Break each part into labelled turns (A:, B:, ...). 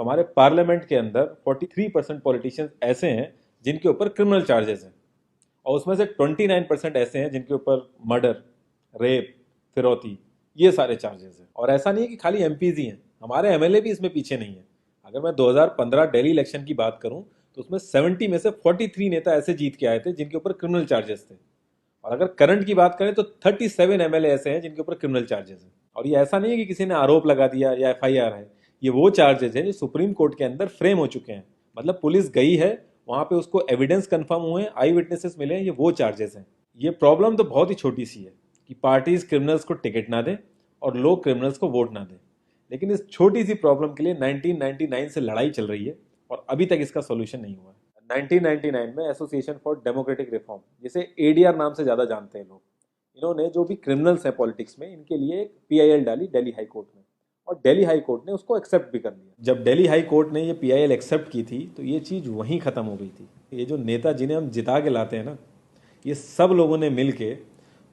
A: तो हमारे पार्लियामेंट के अंदर 43% पॉलिटिशियंस ऐसे हैं जिनके ऊपर क्रिमिनल चार्जेस हैं, और उसमें से 29% ऐसे हैं जिनके ऊपर मर्डर, रेप, फिरौती, ये सारे चार्जेस हैं। और ऐसा नहीं है कि खाली एमपीज ही हैं, हमारे एमएलए भी इसमें पीछे नहीं है। अगर मैं 2015 दिल्ली इलेक्शन की बात करूं तो उसमें 70 में से 43 नेता ऐसे जीत के आए थे जिनके ऊपर क्रिमिनल चार्जेस थे। और अगर करंट की बात करें तो 37 एमएलए ऐसे हैं जिनके ऊपर क्रिमिनल चार्जेस हैं। और ये ऐसा नहीं है कि किसी ने आरोप लगा दिया या एफआईआर है, ये वो चार्जेस हैं जो सुप्रीम कोर्ट के अंदर फ्रेम हो चुके हैं। मतलब पुलिस गई है वहां पे, उसको एविडेंस कंफर्म हुए हैं, आई विटनेसेस मिले हैं, ये वो चार्जेस हैं। ये प्रॉब्लम तो बहुत ही छोटी सी है कि पार्टीज क्रिमिनल्स को टिकट ना दें और लोग क्रिमिनल्स को वोट ना दें, लेकिन इस छोटी सी प्रॉब्लम के लिए 1999 से लड़ाई चल रही है और अभी तक इसका सोल्यूशन नहीं हुआ है। 1999 में एसोसिएशन फॉर डेमोक्रेटिक रिफॉर्म, जिसे एडीआर नाम से ज़्यादा जानते हैं लोग, इन्होंने जो भी क्रिमिनल्स हैं पॉलिटिक्स में, इनके लिए एक पीआईएल डाली दिल्ली हाई कोर्ट में, और दिल्ली हाई कोर्ट ने उसको एक्सेप्ट भी कर लिया। जब दिल्ली हाई कोर्ट ने ये पीआईएल एक्सेप्ट की थी तो ये चीज़ वहीं ख़त्म हो गई थी। ये जो नेता जिन्हें हम जिता के लाते हैं ना, ये सब लोगों ने मिल के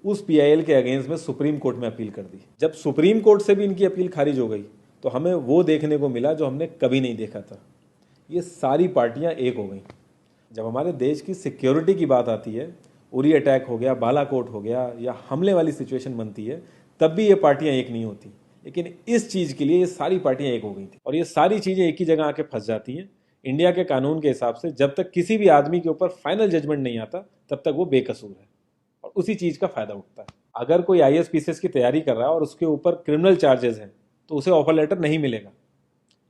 A: उस पीआईएल के अगेंस्ट में सुप्रीम कोर्ट में अपील कर दी। जब सुप्रीम कोर्ट से भी इनकी अपील खारिज हो गई तो हमें वो देखने को मिला जो हमने कभी नहीं देखा था, ये सारी पार्टियां एक हो गई। जब हमारे देश की सिक्योरिटी की बात आती है, उरी अटैक हो गया, बालाकोट हो गया, या हमले वाली सिचुएशन बनती है, तब भी ये पार्टियां एक नहीं होती। लेकिन इस चीज़ के लिए ये सारी पार्टियां एक हो गई थी, और ये सारी चीज़ें एक ही जगह आके फंस जाती हैं। इंडिया के कानून के हिसाब से जब तक किसी भी आदमी के ऊपर फाइनल जजमेंट नहीं आता तब तक वो बेकसूर है, और उसी चीज़ का फायदा उठता है। अगर कोई आईएएस की तैयारी कर रहा है और उसके ऊपर क्रिमिनल चार्जेस हैं तो उसे ऑफर लेटर नहीं मिलेगा,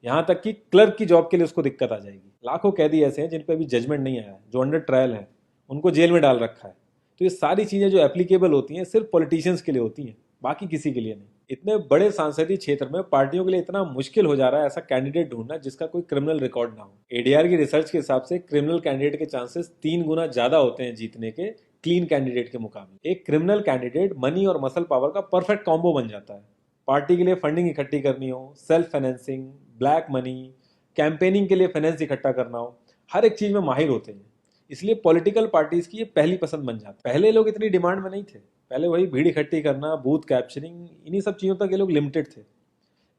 A: यहाँ तक कि क्लर्क की जॉब के लिए उसको दिक्कत आ जाएगी। लाखों कैदी ऐसे हैं जिन पर अभी जजमेंट नहीं आया है, जो अंडर ट्रायल है, उनको जेल में डाल रखा है। तो ये सारी चीज़ें जो एप्लीकेबल होती हैं सिर्फ पॉलिटिशियंस के लिए होती हैं, बाकी किसी के लिए नहीं। इतने बड़े सांसदीय क्षेत्र में पार्टियों के लिए इतना मुश्किल हो जा रहा है ऐसा कैंडिडेट ढूंढना जिसका कोई क्रिमिनल रिकॉर्ड ना हो। एडीआर की रिसर्च के हिसाब से क्रिमिनल कैंडिडेट के चांसेस 3 गुना ज्यादा होते हैं जीतने के क्लीन कैंडिडेट के मुकाबले। एक क्रिमिनल कैंडिडेट मनी और मसल पावर का परफेक्ट कॉम्बो बन जाता है। पार्टी के लिए फंडिंग इकट्ठी करनी हो, self financing, black money, campaigning के लिए फाइनेंस इकट्ठा करना हो, हर एक चीज में माहिर होते हैं। इसलिए पॉलिटिकल पार्टीज की ये पहली पसंद बन जाती है। पहले लोग इतनी डिमांड में नहीं थे, पहले वही भीड़ इकट्ठी करना, बूथ कैप्चरिंग, इन्हीं सब चीज़ों तक ये लोग लिमिटेड थे।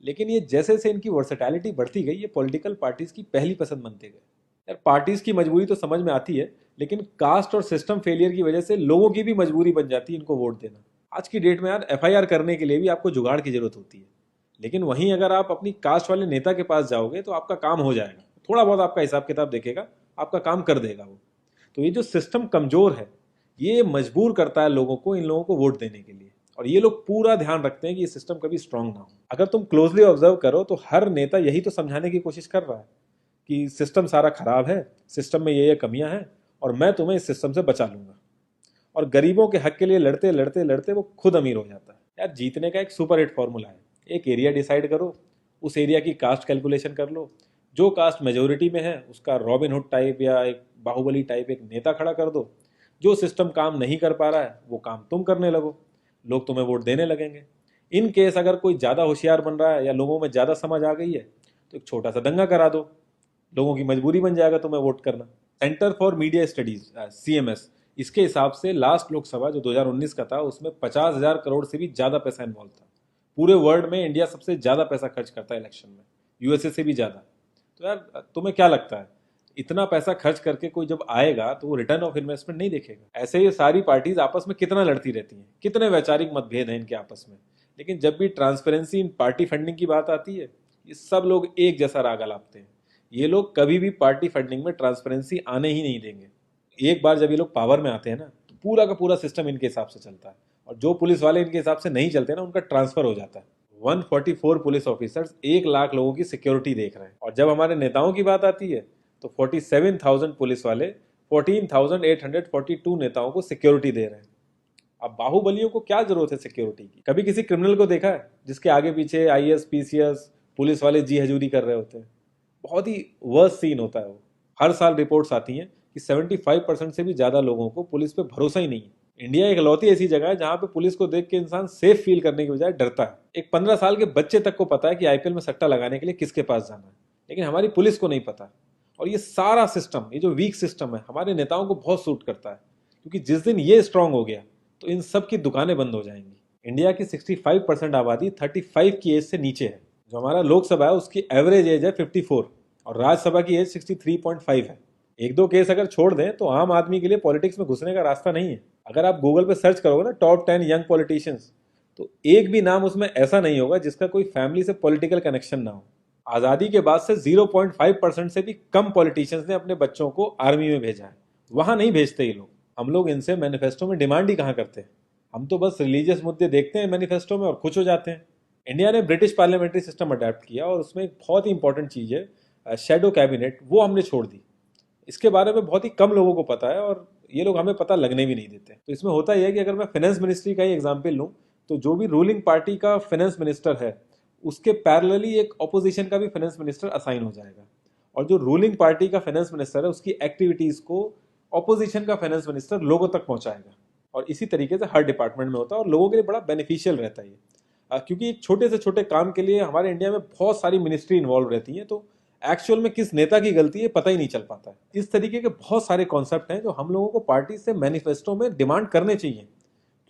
A: लेकिन ये जैसे जैसे इनकी वर्सेटैलिटी बढ़ती गई, ये पॉलिटिकल पार्टीज की पहली पसंद बनते गए। यार पार्टीज की मजबूरी तो समझ में आती है, लेकिन कास्ट और सिस्टम फेलियर की वजह से लोगों की भी मजबूरी बन जाती है इनको वोट देना। आज की डेट में यार एफआईआर करने के लिए भी आपको जुगाड़ की जरूरत होती है, लेकिन वहीं अगर आप अपनी कास्ट वाले नेता के पास जाओगे तो आपका काम हो जाएगा, थोड़ा बहुत आपका हिसाब किताब देखेगा, आपका काम कर देगा वो। तो ये जो सिस्टम कमजोर है, ये मजबूर करता है लोगों को इन लोगों को वोट देने के लिए, और ये लोग पूरा ध्यान रखते हैं कि ये सिस्टम कभी स्ट्रांग ना हो। अगर तुम क्लोजली ऑब्जर्व करो तो हर नेता यही तो समझाने की कोशिश कर रहा है कि सिस्टम सारा खराब है, सिस्टम में ये कमियां हैं, और मैं तुम्हें इस सिस्टम से बचा लूंगा। और गरीबों के हक के लिए लड़ते लड़ते लड़ते वो खुद अमीर हो जाता है। यार जीतने का एक सुपर हिट फॉर्मूला है, एक एरिया डिसाइड करो, उस एरिया की कास्ट कैलकुलेशन कर लो, जो कास्ट मेजोरिटी में है उसका रॉबिन हुड टाइप या एक बाहुबली टाइप एक नेता खड़ा कर दो। जो सिस्टम काम नहीं कर पा रहा है वो काम तुम करने लगो, लोग तुम्हें वोट देने लगेंगे। इन केस अगर कोई ज़्यादा होशियार बन रहा है या लोगों में ज़्यादा समझ आ गई है तो एक छोटा सा दंगा करा दो, लोगों की मजबूरी बन जाएगा तुम्हें वोट करना। Centre for media studies CMS, इसके हिसाब से लास्ट लोकसभा जो 2019 का था उसमें 50,000 करोड़ से भी ज़्यादा पैसा इन्वॉल्व था। पूरे वर्ल्ड में इंडिया सबसे ज़्यादा पैसा खर्च करता है इलेक्शन में, यूएसए से भी ज़्यादा। तो यार तुम्हें क्या लगता है, इतना पैसा खर्च करके कोई जब आएगा तो वो रिटर्न ऑफ इन्वेस्टमेंट नहीं देखेगा? ऐसे ये सारी पार्टीज आपस में कितना लड़ती रहती हैं, कितने वैचारिक मतभेद हैं इनके आपस में, लेकिन जब भी ट्रांसपेरेंसी इन पार्टी फंडिंग की बात आती है ये सब लोग एक जैसा राग अलापते हैं। ये लोग कभी भी पार्टी फंडिंग में ट्रांसपेरेंसी आने ही नहीं देंगे। एक बार जब ये लोग पावर में आते हैं ना तो पूरा का पूरा सिस्टम इनके हिसाब से चलता है, और जो पुलिस वाले इनके हिसाब से नहीं चलते ना उनका ट्रांसफर हो जाता है। 144 पुलिस ऑफिसर्स 1 लाख लोगों की सिक्योरिटी देख रहे हैं, और जब हमारे नेताओं की बात आती है तो 47,000 पुलिस वाले 14,842 नेताओं को सिक्योरिटी दे रहे हैं। अब बाहुबलियों को क्या जरूरत है सिक्योरिटी की? कभी किसी क्रिमिनल को देखा है जिसके आगे पीछे आईएएस पीसीएस पुलिस वाले जी हजूरी कर रहे होते हैं? बहुत ही वर्स्ट सीन होता है वो। हर साल रिपोर्ट्स आती हैं कि 75% से भी ज्यादा लोगों को पुलिस पे भरोसा ही नहीं है। इंडिया एक लौती ऐसी जगह है जहां पे पुलिस को देख के इंसान सेफ फील करने की बजाय डरता है। एक 15 साल के बच्चे तक को पता है कि आईपीएल में सट्टा लगाने के लिए किसके पास जाना है, लेकिन हमारी पुलिस को नहीं पता। और ये सारा सिस्टम, ये जो वीक सिस्टम है, हमारे नेताओं को बहुत सूट करता है, क्योंकि जिस दिन ये स्ट्रांग हो गया तो इन सब की दुकानें बंद हो जाएंगी। इंडिया की 65% आबादी 35 की एज से नीचे है, जो हमारा लोकसभा है उसकी एवरेज एज है 54 और राज्यसभा की एज 63.5 है। एक दो केस अगर छोड़ दें तो आम आदमी के लिए पॉलिटिक्स में घुसने का रास्ता नहीं है। अगर आप गूगल पे सर्च करोगे ना टॉप 10 यंग पॉलिटिशियंस, तो एक भी नाम उसमें ऐसा नहीं होगा जिसका कोई फैमिली से पॉलिटिकल कनेक्शन ना हो। आज़ादी के बाद से 0.5% से भी कम पॉलिटिशियंस ने अपने बच्चों को आर्मी में भेजा है। वहां नहीं भेजते ये लोग। हम लोग इनसे मैनिफेस्टो में डिमांड ही कहाँ करते हैं। हम तो बस रिलीजियस मुद्दे देखते हैं मैनिफेस्टो में और खुश हो जाते हैं। इंडिया ने ब्रिटिश पार्लियामेंट्री सिस्टम अडेप्ट किया और उसमें एक बहुत ही इंपॉर्टेंट चीज़ है शेडो कैबिनेट, वो हमने छोड़ दी। इसके बारे में बहुत ही कम लोगों को पता है और ये लोग हमें पता लगने भी नहीं देते। तो इसमें होता यह है कि अगर मैं फाइनेंस मिनिस्ट्री का ही एग्जाम्पल लूँ तो जो भी रूलिंग पार्टी का फाइनेंस मिनिस्टर है उसके पैरेलली एक ऑपोजिशन का भी फाइनेंस मिनिस्टर असाइन हो जाएगा और जो रूलिंग पार्टी का फाइनेंस मिनिस्टर है उसकी एक्टिविटीज़ को ऑपोजिशन का फाइनेंस मिनिस्टर लोगों तक पहुंचाएगा। और इसी तरीके से हर डिपार्टमेंट में होता है और लोगों के लिए बड़ा बेनिफिशियल रहता है ये। क्योंकि एक छोटे से छोटे काम के लिए हमारे इंडिया में बहुत सारी मिनिस्ट्री इन्वॉल्व रहती हैं, तो एक्चुअल में किस नेता की गलती है पता ही नहीं चल पाता है। इस तरीके के बहुत सारे कॉन्सेप्ट हैं जो हम लोगों को पार्टी से मैनिफेस्टो में डिमांड करने चाहिए,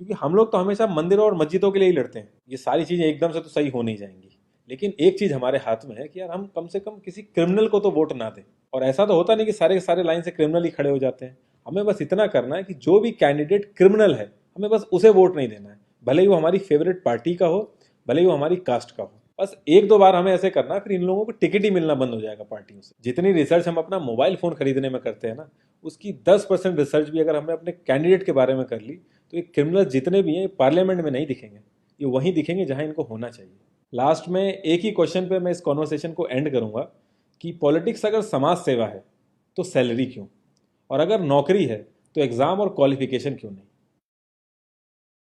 A: क्योंकि हम लोग तो हमेशा मंदिरों और मस्जिदों के लिए ही लड़ते हैं। ये सारी चीज़ें एकदम से तो सही हो नहीं जाएंगी, लेकिन एक चीज़ हमारे हाथ में है कि यार हम कम से कम किसी क्रिमिनल को तो वोट ना दें। और ऐसा तो होता नहीं कि सारे के सारे लाइन से क्रिमिनल ही खड़े हो जाते हैं। हमें बस इतना करना है कि जो भी कैंडिडेट क्रिमिनल है हमें बस उसे वोट नहीं देना है, भले ही वो हमारी फेवरेट पार्टी का हो, भले ही वो हमारी कास्ट का हो। बस एक दो बार हमें ऐसे करना, फिर इन लोगों को टिकट ही मिलना बंद हो जाएगा पार्टियों से। जितनी रिसर्च हम अपना मोबाइल फोन खरीदने में करते हैं ना, उसकी 10% रिसर्च भी अगर हमने अपने कैंडिडेट के बारे में कर ली तो ये क्रिमिनल जितने भी हैं पार्लियामेंट में नहीं दिखेंगे, ये वहीं दिखेंगे जहां इनको होना चाहिए। लास्ट में एक ही क्वेश्चन पे मैं इस कॉन्वर्सेशन को एंड करूंगा कि पॉलिटिक्स अगर समाज सेवा है तो सैलरी क्यों, और अगर नौकरी है तो एग्जाम और क्वालिफिकेशन क्यों नहीं।